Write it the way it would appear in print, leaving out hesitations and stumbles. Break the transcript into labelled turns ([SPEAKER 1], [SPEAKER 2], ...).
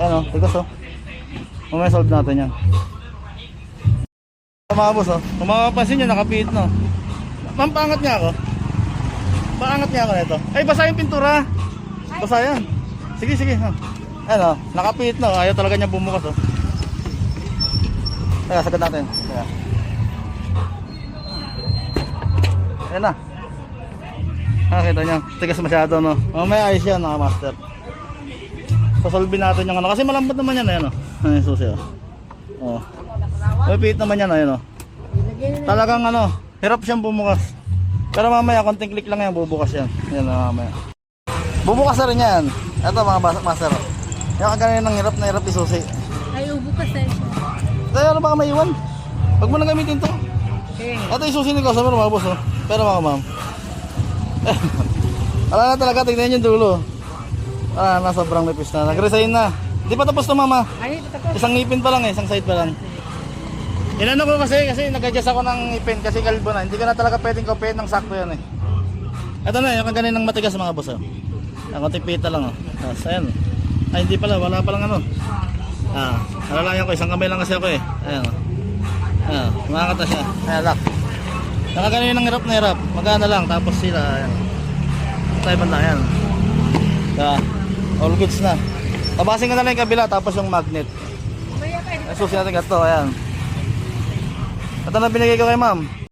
[SPEAKER 1] Ayan o, tigas o. Mamaya solve natin yan. Mga boss o, kung makapansin nyo, nakapihit no. Ma'am, paangat niya ako. Paangat niya ako nito. Ay, basa yung pintura. Basa yan. Sige, sige. Ayan o, nakapihit no. Ayaw talaga niya bumukas o. Kaya, sagad natin. Kaya. Ayan na. Nakita nyo, tigas masyado no. Mamaya ayos yan, master. Sasolve natin yung ano. Kasi malambot naman yan, ayan o. Ano yung susi o. O. May pihit naman yan, ayan o. Talagang ano, hirap siyang bumukas. Pero mamaya, konting click lang yan, bubukas yan. Yan na mamaya. Bubukas na rin yan. Ito mga master. Yung kaganin ng hirap na hirap isusi.
[SPEAKER 2] Ay, bukas na siya.
[SPEAKER 1] Kaya ano baka maiwan? Huwag mo na gamitin to.
[SPEAKER 2] Okay.
[SPEAKER 1] Ito yung susi ni customer mga boss. Pero mga ma'am. Wala na talaga, tignan yung dulo. Ah, na sobrang nipis na. Nag-resign na. Di pa tapos to mama.
[SPEAKER 2] Ay, tapos.
[SPEAKER 1] Isang ngipin pa lang isang side pa lang. Inano ko kasi nag-adjust ako ng ngipin kasi kalbo na. Hindi ka na talaga pwedeng kopyahin ng sakto yan eh. Ito na, yung kaganin ng matigas mga boss. Ang tipita lang oh. Ayan. Ay hindi pala, wala palang ano. Alalayan ko, isang kamay lang kasi ako eh. Ayan oh. Ayan, makakata siya. Ayan, lock. Nakaganin ng hirap na hirap. Magana lang, tapos sila. Ayan. Tayo banda, ayan. All goods na. Tabasin ka na lang yung kabila, tapos yung magnet. Susi natin gato, ayan. Ito na binigay ko kay ma'am.